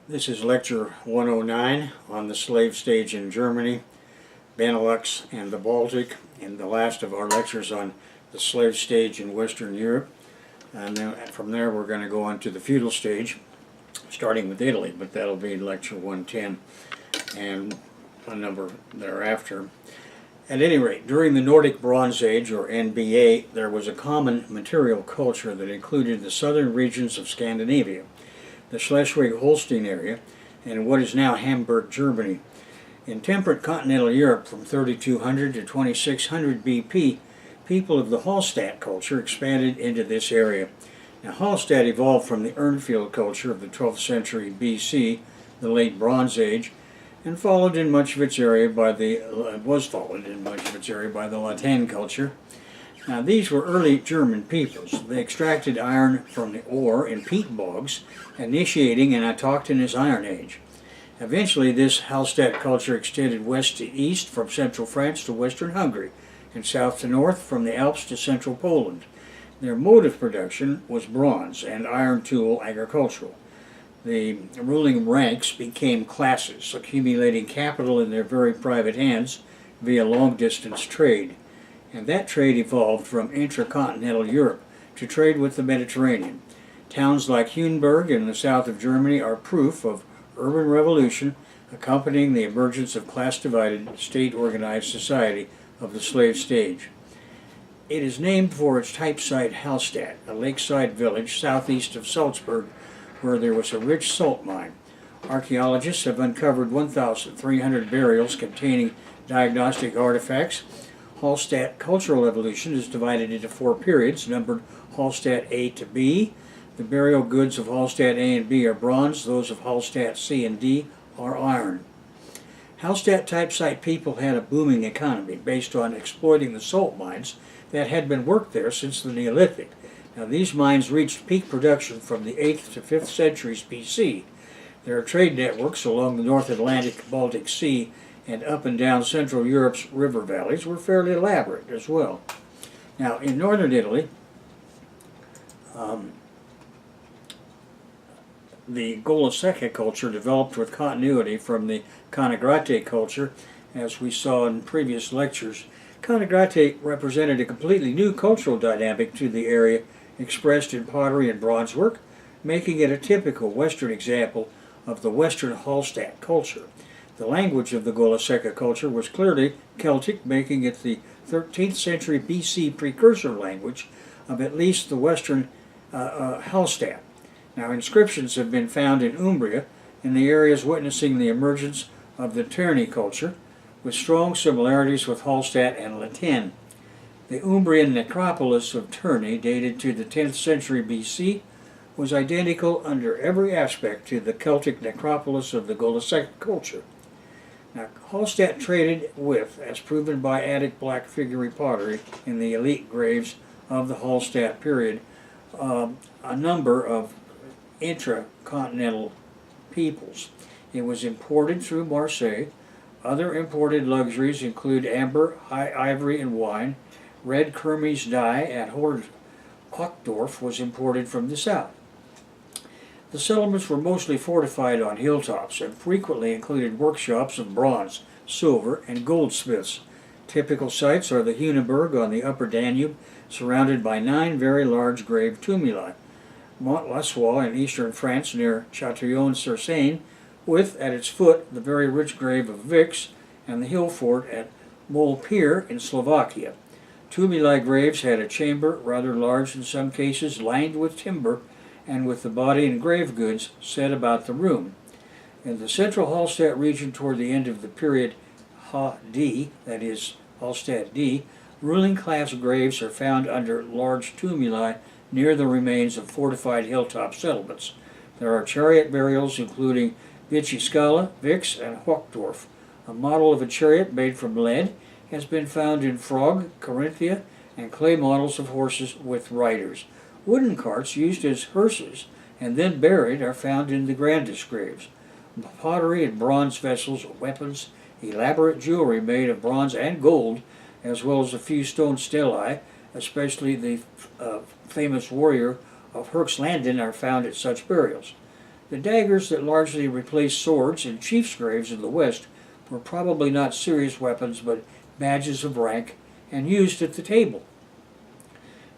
This is lecture 109 on the slave stage in Germany, Benelux, and the Baltic, and the last of our lectures on the slave stage in Western Europe. And then from there we're going to go on to the feudal stage, starting with Italy, but that'll be lecture 110 and a number thereafter. At any rate, during the Nordic Bronze Age, or NBA, there was a common material culture that included the southern regions of Scandinavia, the Schleswig-Holstein area, and what is now Hamburg, Germany. In temperate continental Europe from 3200 to 2600 BP, people of the Hallstatt culture expanded into this area. Now, Hallstatt evolved from the Urnfield culture of the 12th century BC, the late Bronze Age, and was followed in much of its area by the Latène culture. Now, these were early German peoples. They extracted iron from the ore in peat bogs, initiating an autochthonous Iron Age. Eventually, this Hallstatt culture extended west to east from central France to western Hungary, and south to north from the Alps to central Poland. Their mode of production was bronze and iron tool agricultural. The ruling ranks became classes, accumulating capital in their very private hands via long-distance trade. And that trade evolved from intracontinental Europe to trade with the Mediterranean. Towns like Huenberg in the south of Germany are proof of urban revolution accompanying the emergence of class-divided, state-organized society of the slave stage. It is named for its type site Hallstatt, a lakeside village southeast of Salzburg, where there was a rich salt mine. Archaeologists have uncovered 1,300 burials containing diagnostic artifacts. Hallstatt cultural evolution is divided into 4 periods, numbered Hallstatt A to B. The burial goods of Hallstatt A and B are bronze, those of Hallstatt C and D are iron. Hallstatt type site people had a booming economy based on exploiting the salt mines that had been worked there since the Neolithic. Now, these mines reached peak production from the 8th to 5th centuries BC. Their trade networks along the North Atlantic Baltic Sea and up and down Central Europe's river valleys were fairly elaborate as well. Now, in northern Italy, the Gola Secca culture developed with continuity from the Canagrate culture, as we saw in previous lectures. Canagrate represented a completely new cultural dynamic to the area, expressed in pottery and bronze work, making it a typical Western example of the Western Hallstatt culture. The language of the Gola Secca culture was clearly Celtic, making it the 13th century BC precursor language of at least the Western Hallstatt. Now, inscriptions have been found in Umbria, in the areas witnessing the emergence of the Terni culture, with strong similarities with Hallstatt and Latène. The Umbrian necropolis of Terni, dated to the 10th century BC, was identical under every aspect to the Celtic necropolis of the Gola Secca culture. Now, Hallstatt traded with, as proven by Attic black figure pottery in the elite graves of the Hallstatt period, a number of intracontinental peoples. It was imported through Marseille. Other imported luxuries include amber, high ivory, and wine. Red Kermes dye at Hochsdorf was imported from the south. The settlements were mostly fortified on hilltops and frequently included workshops of bronze, silver, and goldsmiths. Typical sites are the Huneberg on the upper Danube, surrounded by 9 very large grave tumuli. Mont-Lassois in eastern France near Châtillon-sur-Seine, with, at its foot, the very rich grave of Vix, and the hill fort at Molpir in Slovakia. Tumuli graves had a chamber, rather large in some cases, lined with timber, and with the body and grave goods set about the room. In the central Hallstatt region toward the end of the period Ha-D, that is, Hallstatt D, ruling class graves are found under large tumuli near the remains of fortified hilltop settlements. There are chariot burials including Vici Vix, and Hochsdorf. A model of a chariot made from lead has been found in Frog, Carinthia, and clay models of horses with riders. Wooden carts used as hearses and then buried are found in the grandest graves. Pottery and bronze vessels, weapons, elaborate jewelry made of bronze and gold, as well as a few stone stelae, especially the famous warrior of Herxlanden, are found at such burials. The daggers that largely replaced swords in chiefs' graves in the West were probably not serious weapons but badges of rank and used at the table.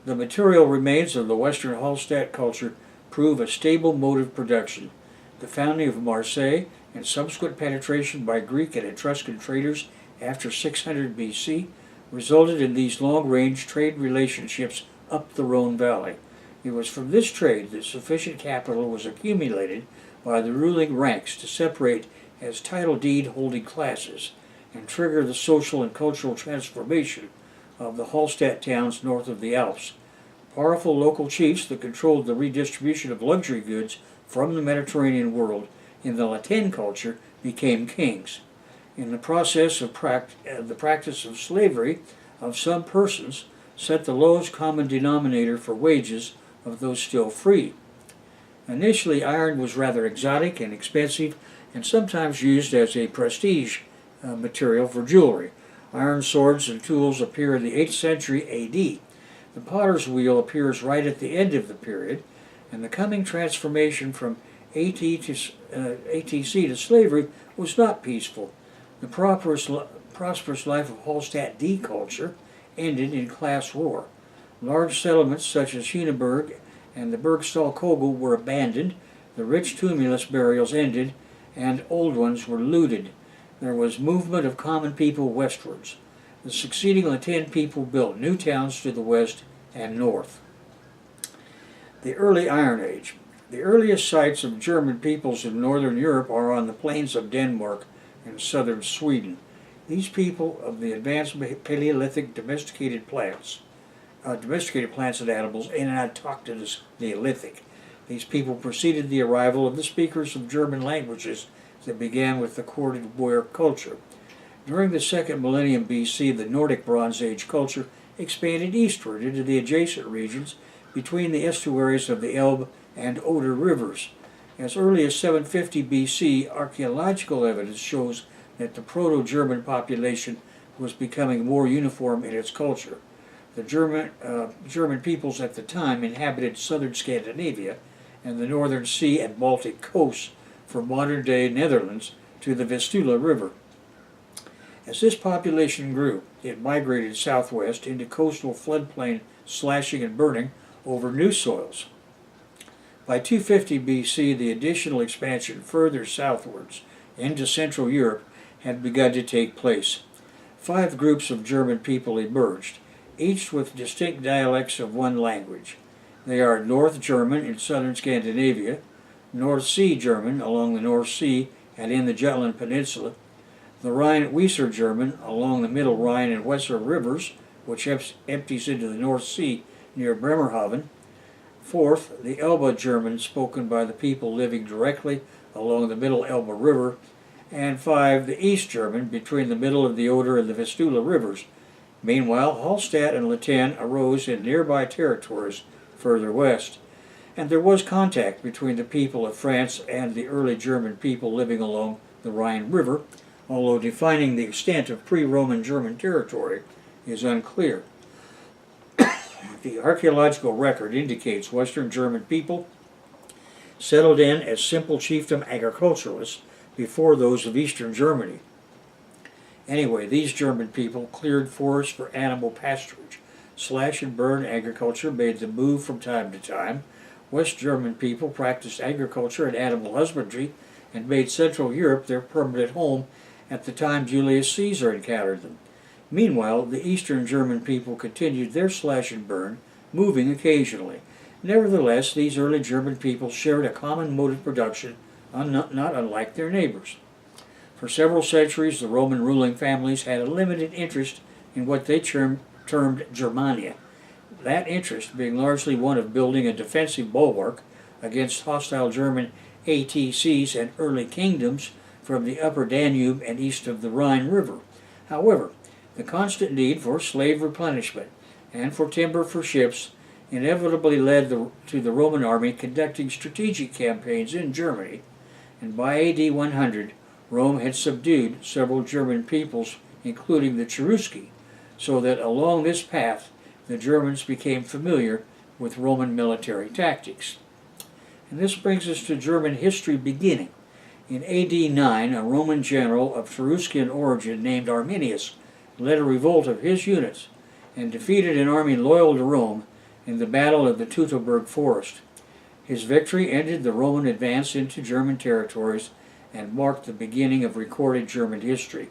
The material remains of the Western Hallstatt culture prove a stable mode of production. The founding of Marseille and subsequent penetration by Greek and Etruscan traders after 600 BC resulted in these long-range trade relationships up the Rhone Valley. It was from this trade that sufficient capital was accumulated by the ruling ranks to separate as title deed-holding classes and trigger the social and cultural transformation of the Hallstatt towns north of the Alps. Powerful local chiefs that controlled the redistribution of luxury goods from the Mediterranean world in the Latin culture became kings. In the process of the practice of slavery of some persons set the lowest common denominator for wages of those still free. Initially, iron was rather exotic and expensive and sometimes used as a prestige material for jewelry. Iron swords and tools appear in the 8th century AD. The potter's wheel appears right at the end of the period, and the coming transformation from ATC to slavery was not peaceful. The prosperous life of Hallstatt D culture ended in class war. Large settlements such as Huneberg and the Bergstall Kogel were abandoned, the rich tumulus burials ended, and old ones were looted. There was movement of common people westwards. The succeeding Latin people built new towns to the west and north. The Early Iron Age. The earliest sites of German peoples in northern Europe are on the plains of Denmark and southern Sweden. These people of the advanced Paleolithic domesticated plants and animals in an autochthonous Neolithic. These people preceded the arrival of the speakers of German languages that began with the corded ware culture. During the second millennium BC, the Nordic Bronze Age culture expanded eastward into the adjacent regions between the estuaries of the Elbe and Oder rivers. As early as 750 BC, archaeological evidence shows that the Proto-German population was becoming more uniform in its culture. The German peoples at the time inhabited southern Scandinavia and the northern sea and Baltic coasts from modern-day Netherlands to the Vistula River. As this population grew, it migrated southwest into coastal floodplain slashing and burning over new soils. By 250 BC, the additional expansion further southwards into Central Europe had begun to take place. 5 groups of German people emerged, each with distinct dialects of one language. They are North German in southern Scandinavia, North Sea German along the North Sea and in the Jutland Peninsula, the Rhine-Weser German along the middle Rhine and Weser rivers, which empties into the North Sea near Bremerhaven. Fourth, the Elbe German spoken by the people living directly along the middle Elbe River. And 5, the East German between the middle of the Oder and the Vistula rivers. Meanwhile, Hallstatt and Latin arose in nearby territories further west, and there was contact between the people of France and the early German people living along the Rhine River, although defining the extent of pre-Roman German territory is unclear. The archaeological record indicates Western German people settled in as simple chiefdom agriculturalists before those of Eastern Germany. Anyway, these German people cleared forests for animal pasturage. Slash and burn agriculture made them move from time to time. West German people practiced agriculture and animal husbandry and made Central Europe their permanent home at the time Julius Caesar encountered them. Meanwhile, the Eastern German people continued their slash and burn, moving occasionally. Nevertheless, these early German people shared a common mode of production, not unlike their neighbors. For several centuries, the Roman ruling families had a limited interest in what they termed Germania, that interest being largely one of building a defensive bulwark against hostile German ATCs and early kingdoms from the upper Danube and east of the Rhine River. However, the constant need for slave replenishment and for timber for ships inevitably led to the Roman army conducting strategic campaigns in Germany, and by AD 100, Rome had subdued several German peoples, including the Cherusci, so that along this path the Germans became familiar with Roman military tactics. And this brings us to German history beginning. In AD 9, a Roman general of Cheruscan origin named Arminius led a revolt of his units and defeated an army loyal to Rome in the Battle of the Teutoburg Forest. His victory ended the Roman advance into German territories and marked the beginning of recorded German history.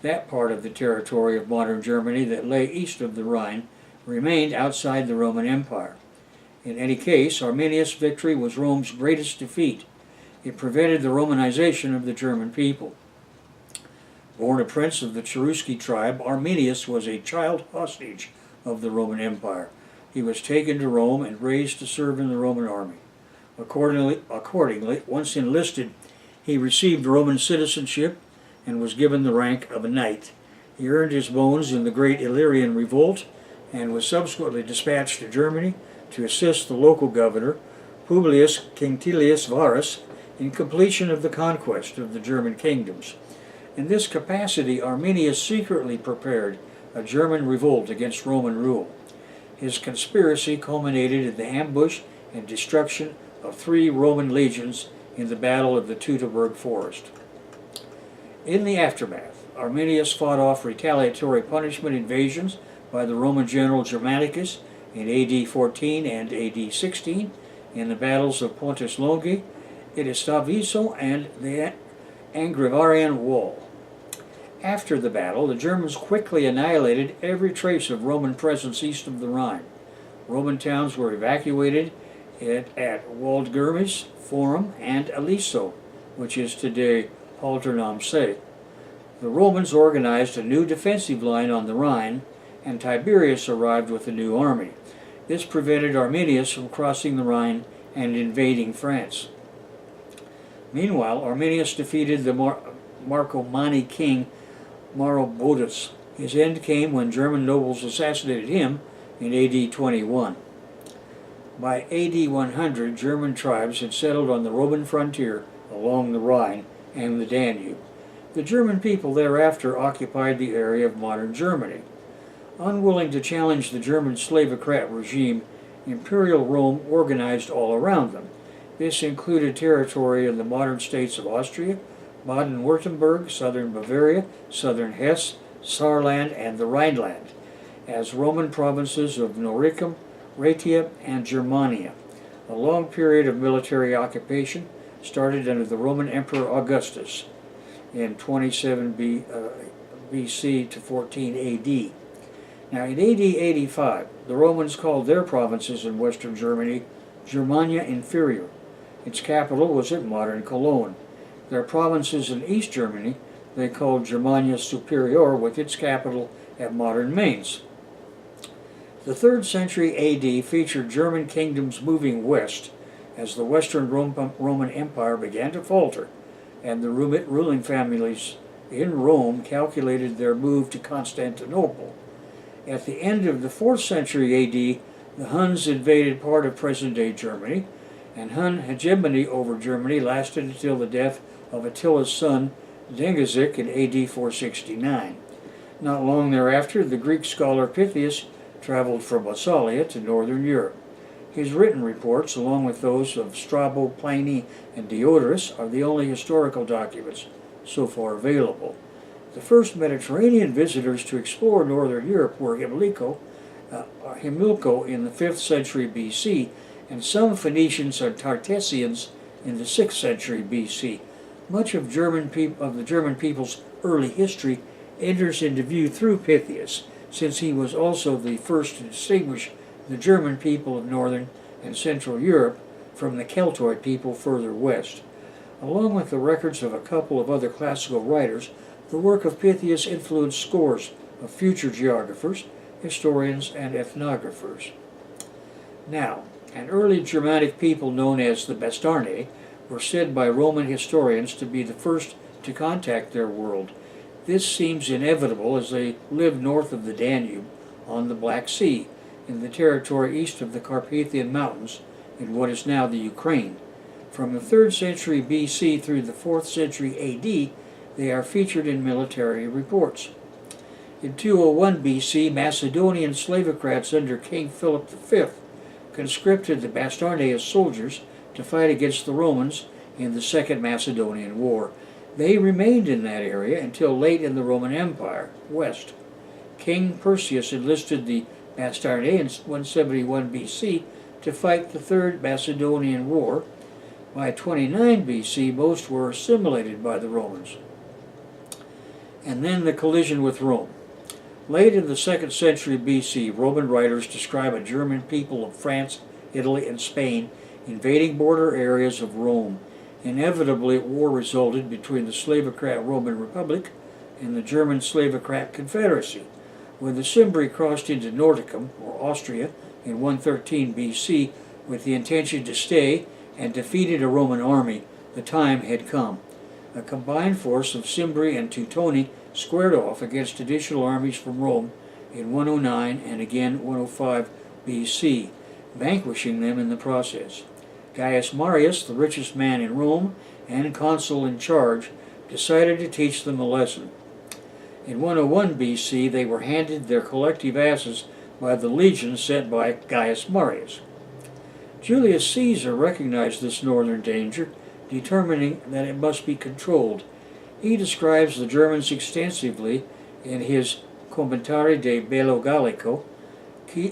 That part of the territory of modern Germany that lay east of the Rhine remained outside the Roman Empire. In any case, Arminius' victory was Rome's greatest defeat. It prevented the Romanization of the German people. Born a prince of the Cherusci tribe, Arminius was a child hostage of the Roman Empire. He was taken to Rome and raised to serve in the Roman army. Accordingly, once enlisted, he received Roman citizenship and was given the rank of a knight. He earned his bones in the Great Illyrian Revolt and was subsequently dispatched to Germany to assist the local governor, Publius Quinctilius Varus, in completion of the conquest of the German kingdoms. In this capacity, Arminius secretly prepared a German revolt against Roman rule. His conspiracy culminated in the ambush and destruction of 3 Roman legions in the Battle of the Teutoburg Forest. In the aftermath, Arminius fought off retaliatory punishment invasions by the Roman general Germanicus in AD 14 and AD 16 in the battles of Pontus Longi, Itastaviso, and the Angevarian Wall. After the battle, the Germans quickly annihilated every trace of Roman presence east of the Rhine. Roman towns were evacuated at Waldgirmis, Forum, and Aliso, which is today Haltern am See. The Romans organized a new defensive line on the Rhine, and Tiberius arrived with a new army. This prevented Arminius from crossing the Rhine and invading France. Meanwhile, Arminius defeated the Marcomanni king Maroboduus. His end came when German nobles assassinated him in AD 21. By AD 100, German tribes had settled on the Roman frontier along the Rhine and the Danube. The German people thereafter occupied the area of modern Germany. Unwilling to challenge the German slavocrat regime, Imperial Rome organized all around them. This included territory in the modern states of Austria, Baden-Württemberg, southern Bavaria, southern Hesse, Saarland, and the Rhineland, as Roman provinces of Noricum, Raetia, and Germania. A long period of military occupation started under the Roman Emperor Augustus in 27 BC to 14 AD. Now, in AD 85, the Romans called their provinces in western Germany Germania Inferior. Its capital was at modern Cologne. Their provinces in East Germany they called Germania Superior, with its capital at modern Mainz. The 3rd century AD featured German kingdoms moving west as the Western Roman Empire began to falter, and the ruling families in Rome calculated their move to Constantinople. At the end of the 4th century AD, the Huns invaded part of present-day Germany, and Hun hegemony over Germany lasted until the death of Attila's son Dengizic in AD 469. Not long thereafter, the Greek scholar Pythias traveled from Massalia to northern Europe. His written reports, along with those of Strabo, Pliny, and Diodorus, are the only historical documents so far available. The first Mediterranean visitors to explore northern Europe were Himilco in the 5th century BC, and some Phoenicians and Tartessians in the 6th century BC. Much of the German people's early history enters into view through Pythias, since he was also the first to distinguish the German people of northern and central Europe from the Celtoid people further west. Along with the records of a couple of other classical writers, the work of Pythias influenced scores of future geographers, historians, and ethnographers. Now, an early Germanic people known as the Bastarnae were said by Roman historians to be the first to contact their world. This seems inevitable as they lived north of the Danube on the Black Sea, in the territory east of the Carpathian Mountains in what is now the Ukraine. From the 3rd century BC through the 4th century AD, they are featured in military reports. In 201 BC, Macedonian slavocrats under King Philip V conscripted the Bastarnae as soldiers to to fight against the Romans in the Second Macedonian War. They remained in that area until late in the Roman Empire, west. King Perseus enlisted the Bastarnae in 171 BC to fight the Third Macedonian War. By 29 BC, most were assimilated by the Romans. And then the collision with Rome. Late in the 2nd century BC, Roman writers describe a German people of France, Italy, and Spain invading border areas of Rome. Inevitably, war resulted between the Slavocrat Roman Republic and the German Slavocrat Confederacy. When the Cimbri crossed into Noricum, or Austria, in 113 BC with the intention to stay and defeated a Roman army, the time had come. A combined force of Cimbri and Teutoni squared off against additional armies from Rome in 109 and again 105 BC, vanquishing them in the process. Gaius Marius, the richest man in Rome and consul in charge, decided to teach them a lesson. In 101 BC, they were handed their collective asses by the legions sent by Gaius Marius. Julius Caesar recognized this northern danger, determining that it must be controlled. He describes the Germans extensively in his Commentari de Bello Gallico.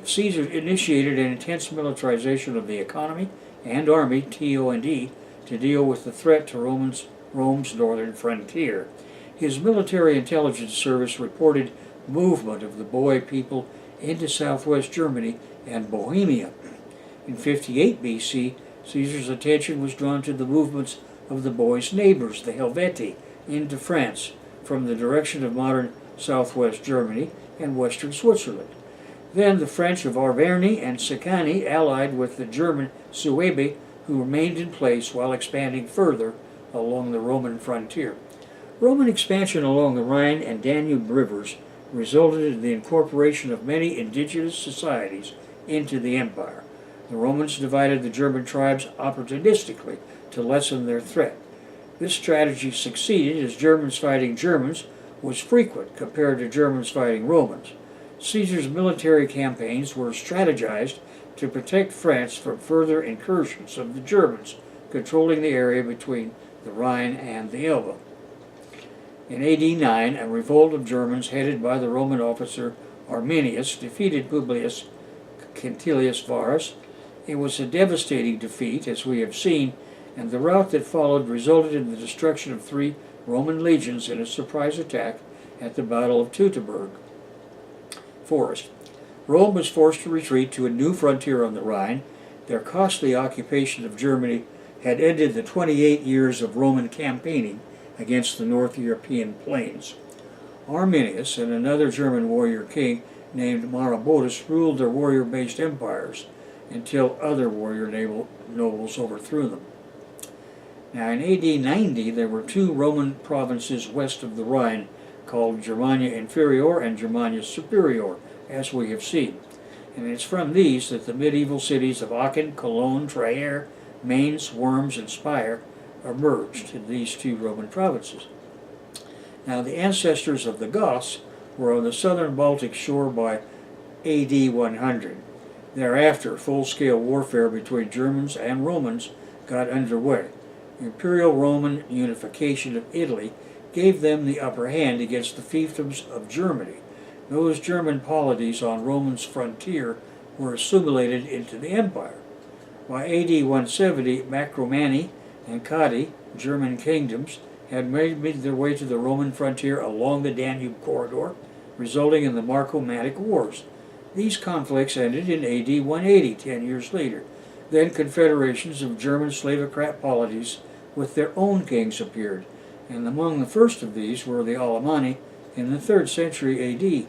Caesar initiated an intense militarization of the economy and army, TO&E, to deal with the threat to Rome's northern frontier. His military intelligence service reported movement of the Boii people into southwest Germany and Bohemia. In 58 BC, Caesar's attention was drawn to the movements of the Boi's neighbors, the Helvetii, into France from the direction of modern southwest Germany and western Switzerland. Then the French of Arverni and Sicani allied with the German Suebi, who remained in place while expanding further along the Roman frontier. Roman expansion along the Rhine and Danube rivers resulted in the incorporation of many indigenous societies into the empire. The Romans divided the German tribes opportunistically to lessen their threat. This strategy succeeded as Germans fighting Germans was frequent compared to Germans fighting Romans. Caesar's military campaigns were strategized to protect France from further incursions of the Germans, controlling the area between the Rhine and the Elbe. In AD 9, a revolt of Germans headed by the Roman officer Arminius defeated Publius Quintilius Varus. It was a devastating defeat, as we have seen, and the rout that followed resulted in the destruction of 3 Roman legions in a surprise attack at the Battle of Teutoburg Forest. Rome was forced to retreat to a new frontier on the Rhine. Their costly occupation of Germany had ended the 28 years of Roman campaigning against the North European plains. Arminius and another German warrior king named Maroboduus ruled their warrior-based empires until other warrior nobles overthrew them. Now in AD 90 there were 2 Roman provinces west of the Rhine called Germania Inferior and Germania Superior, as we have seen. And it's from these that the medieval cities of Aachen, Cologne, Trier, Mainz, Worms, and Speyer emerged in these 2 Roman provinces. Now the ancestors of the Goths were on the southern Baltic shore by AD 100. Thereafter, full-scale warfare between Germans and Romans got underway. Imperial Roman unification of Italy gave them the upper hand against the fiefdoms of Germany. Those German polities on Rome's frontier were assimilated into the empire. By AD 170, Marcomanni and Cadi, German kingdoms, had made their way to the Roman frontier along the Danube corridor, resulting in the Marcomannic Wars. These conflicts ended in AD 180, 10 years later. Then confederations of German Slavocrat polities with their own kings appeared, and among the first of these were the Alemanni in the 3rd century AD.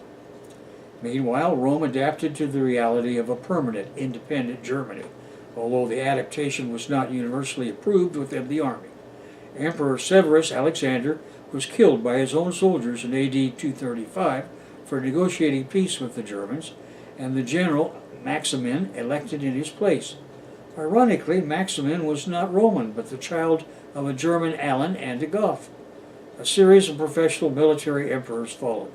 Meanwhile, Rome adapted to the reality of a permanent, independent Germany, although the adaptation was not universally approved within the army. Emperor Severus Alexander was killed by his own soldiers in AD 235 for negotiating peace with the Germans, and the general Maximin elected in his place. Ironically, Maximin was not Roman, but the child of a German Alan and a Goth. A series of professional military emperors followed.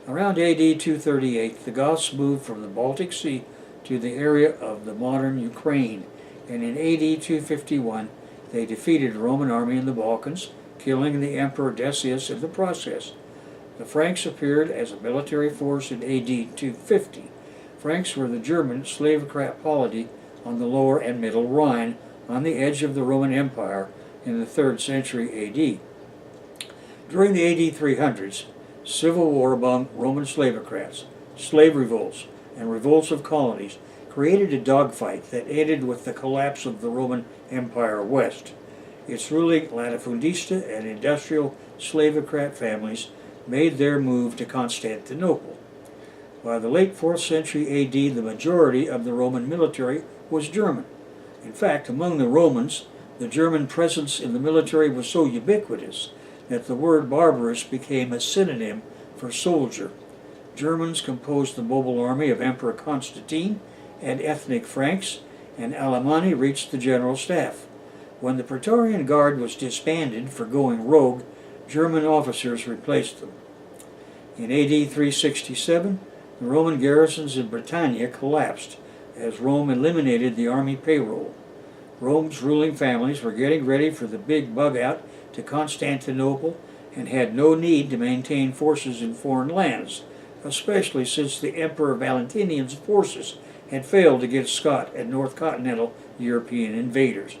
Around AD 238, the Goths moved from the Baltic Sea to the area of the modern Ukraine. and in AD 251 they defeated a Roman army in the Balkans, killing the Emperor Decius in the process. The Franks appeared as a military force in AD 250. Franks were the German slavocrat polity on the lower and middle Rhine, on the edge of the Roman Empire in the 3rd century AD. During the AD 300s, civil war among Roman slavocrats, slave revolts, and revolts of colonies created a dogfight that ended with the collapse of the Roman Empire West. Its ruling latifundista and industrial slavocrat families made their move to Constantinople. By the late 4th century AD, the majority of the Roman military was German. In fact, among the Romans, the German presence in the military was so ubiquitous that the word barbarous became a synonym for soldier. Germans composed the mobile army of Emperor Constantine and ethnic Franks, and Alemanni reached the general staff. When the Praetorian Guard was disbanded for going rogue, German officers replaced them. In AD 367, the Roman garrisons in Britannia collapsed as Rome eliminated the army payroll. Rome's ruling families were getting ready for the big bug-out to Constantinople and had no need to maintain forces in foreign lands, especially since the Emperor Valentinian's forces had failed against Scot and North Continental European invaders.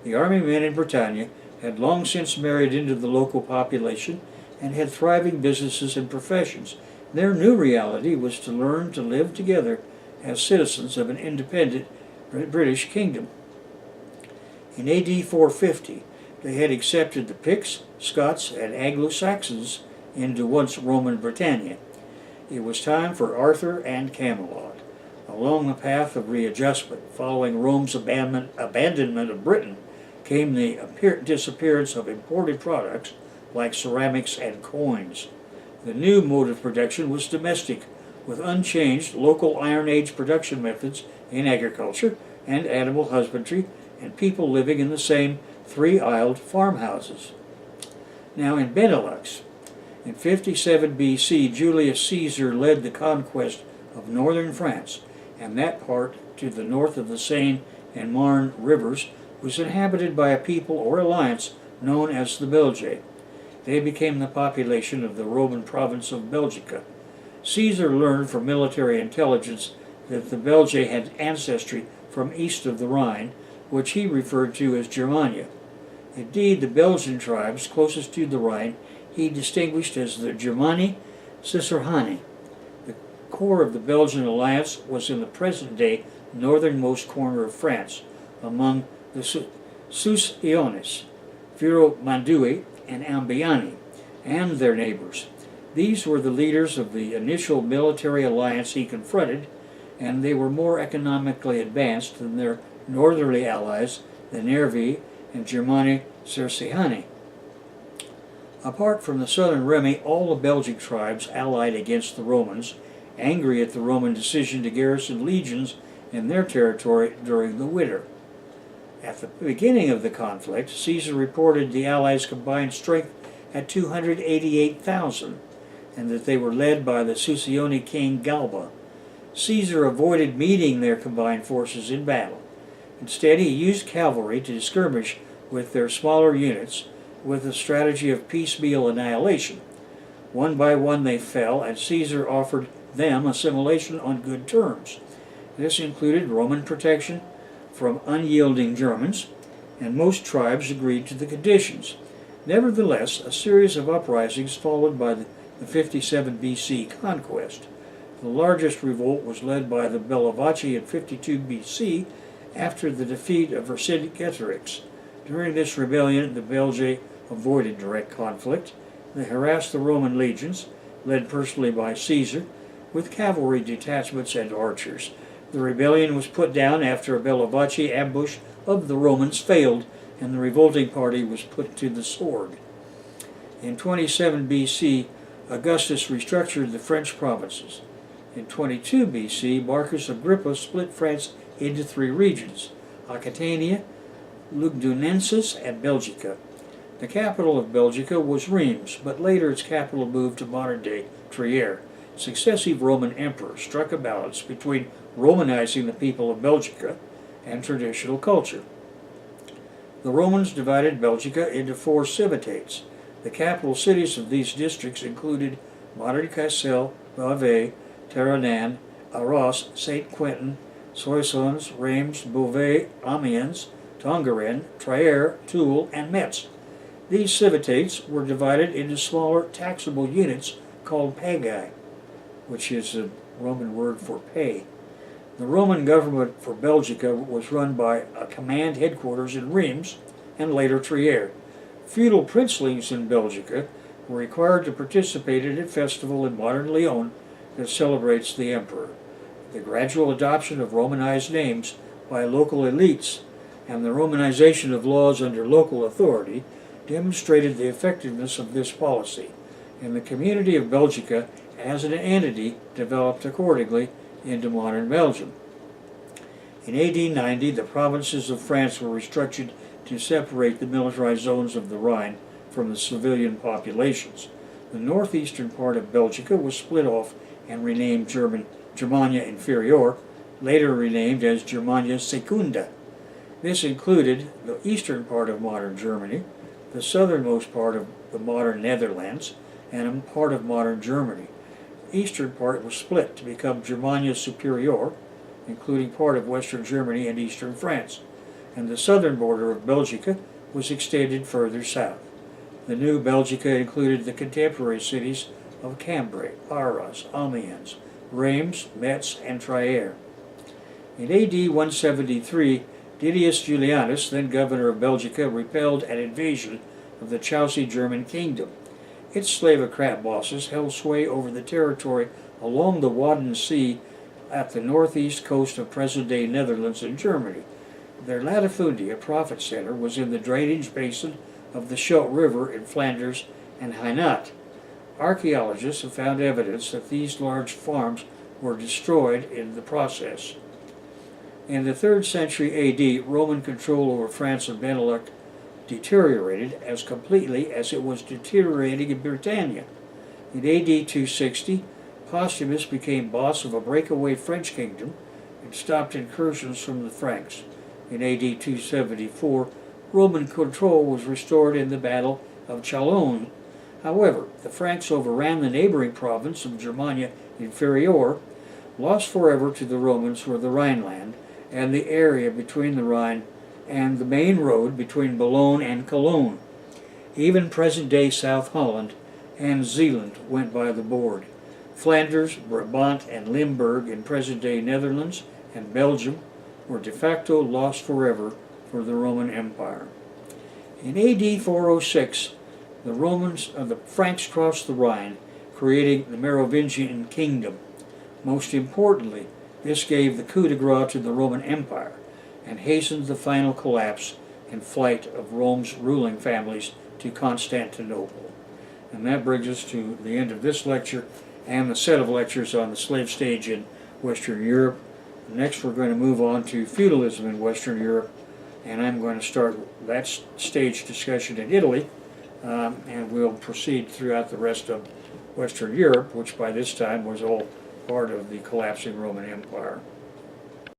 The army men in Britannia had long since married into the local population and had thriving businesses and professions. Their new reality was to learn to live together as citizens of an independent British kingdom. In AD 450, they had accepted the Picts, Scots, and Anglo-Saxons into once Roman Britannia. It was time for Arthur and Camelot. Along the path of readjustment, following Rome's abandonment of Britain, came the disappearance of imported products like ceramics and coins. The new mode of production was domestic, with unchanged local Iron Age production methods in agriculture and animal husbandry, and people living in the same three-aisled farmhouses. Now in Benelux, in 57 BC, Julius Caesar led the conquest of northern France, and that part to the north of the Seine and Marne rivers was inhabited by a people or alliance known as the Belgae. They became the population of the Roman province of Belgica. Caesar learned from military intelligence that the Belgae had ancestry from east of the Rhine, which he referred to as Germania. Indeed, the Belgian tribes closest to the Rhine he distinguished as the Germani Cicerhani. The core of the Belgian alliance was in the present-day northernmost corner of France, among the Sus-Ionis, Viro-Mandui, and Ambiani, and their neighbors. These were the leaders of the initial military alliance he confronted, and they were more economically advanced than their northerly allies, the Nervi and Germani Cicerhani. Apart from the southern Remi, all the Belgic tribes allied against the Romans, angry at the Roman decision to garrison legions in their territory during the winter. At the beginning of the conflict, Caesar reported the Allies' combined strength at 288,000, and that they were led by the Susioni king Galba. Caesar avoided meeting their combined forces in battle. Instead, he used cavalry to skirmish with their smaller units with a strategy of piecemeal annihilation. One by one they fell, and Caesar offered them assimilation on good terms. This included Roman protection from unyielding Germans, and most tribes agreed to the conditions. Nevertheless, a series of uprisings followed by the 57 BC conquest. The largest revolt was led by the Bellovaci in 52 BC after the defeat of Vercingetorix. During this rebellion, the Belgae avoided direct conflict. They harassed the Roman legions, led personally by Caesar, with cavalry detachments and archers. The rebellion was put down after a Bellovaci ambush of the Romans failed, and the revolting party was put to the sword. In 27 BC, Augustus restructured the French provinces. In 22 BC, Marcus Agrippa split France into three regions: Aquitania, Lugdunensis, and Belgica. The capital of Belgica was Reims, but later its capital moved to modern-day Trier. Successive Roman emperors struck a balance between Romanizing the people of Belgica and traditional culture. The Romans divided Belgica into 4 civitates. The capital cities of these districts included modern Cassel, Vevey, Terranan, Arras, Saint-Quentin, Soissons, Reims, Beauvais, Amiens, Tongeren, Trier, Toul, and Metz. These civitates were divided into smaller taxable units called pagi, which is a Roman word for pay. The Roman government for Belgica was run by a command headquarters in Reims and later Trier. Feudal princelings in Belgica were required to participate in a festival in modern Lyon that celebrates the emperor. The gradual adoption of Romanized names by local elites and the Romanization of laws under local authority demonstrated the effectiveness of this policy, and the community of Belgica as an entity developed accordingly into modern Belgium. In AD 90, the provinces of France were restructured to separate the militarized zones of the Rhine from the civilian populations. The northeastern part of Belgica was split off and renamed Germania Inferior, later renamed as Germania Secunda. This included the eastern part of modern Germany, the southernmost part of the modern Netherlands, and a part of modern Germany. The eastern part was split to become Germania Superior, including part of western Germany and eastern France, and the southern border of Belgica was extended further south. The new Belgica included the contemporary cities of Cambrai, Arras, Amiens, Reims, Metz, and Trier. In AD 173, Didius Julianus, then governor of Belgica, repelled an invasion of the Chauci German kingdom. Its slavocrat bosses held sway over the territory along the Wadden Sea at the northeast coast of present-day Netherlands and Germany. Their latifundia profit center was in the drainage basin of the Scheldt River in Flanders and Hainaut. Archaeologists have found evidence that these large farms were destroyed in the process. In the 3rd century AD, Roman control over France and Benelux deteriorated as completely as it was deteriorating in Britannia. In AD 260, Postumus became boss of a breakaway French kingdom and stopped incursions from the Franks. In AD 274, Roman control was restored in the Battle of Chalon. However, the Franks overran the neighboring province of Germania Inferior. Lost forever to the Romans were the Rhineland and the area between the Rhine and the main road between Boulogne and Cologne. Even present-day South Holland and Zeeland went by the board. Flanders, Brabant, and Limburg in present-day Netherlands and Belgium were de facto lost forever for the Roman Empire. In AD 406, the Franks crossed the Rhine, creating the Merovingian kingdom. Most importantly, this gave the coup de grace to the Roman Empire and hastened the final collapse and flight of Rome's ruling families to Constantinople. And that brings us to the end of this lecture and the set of lectures on the slave stage in Western Europe. Next we're going to move on to feudalism in Western Europe, and I'm going to start that stage discussion in Italy, and we'll proceed throughout the rest of Western Europe, which by this time was all part of the collapsing Roman Empire.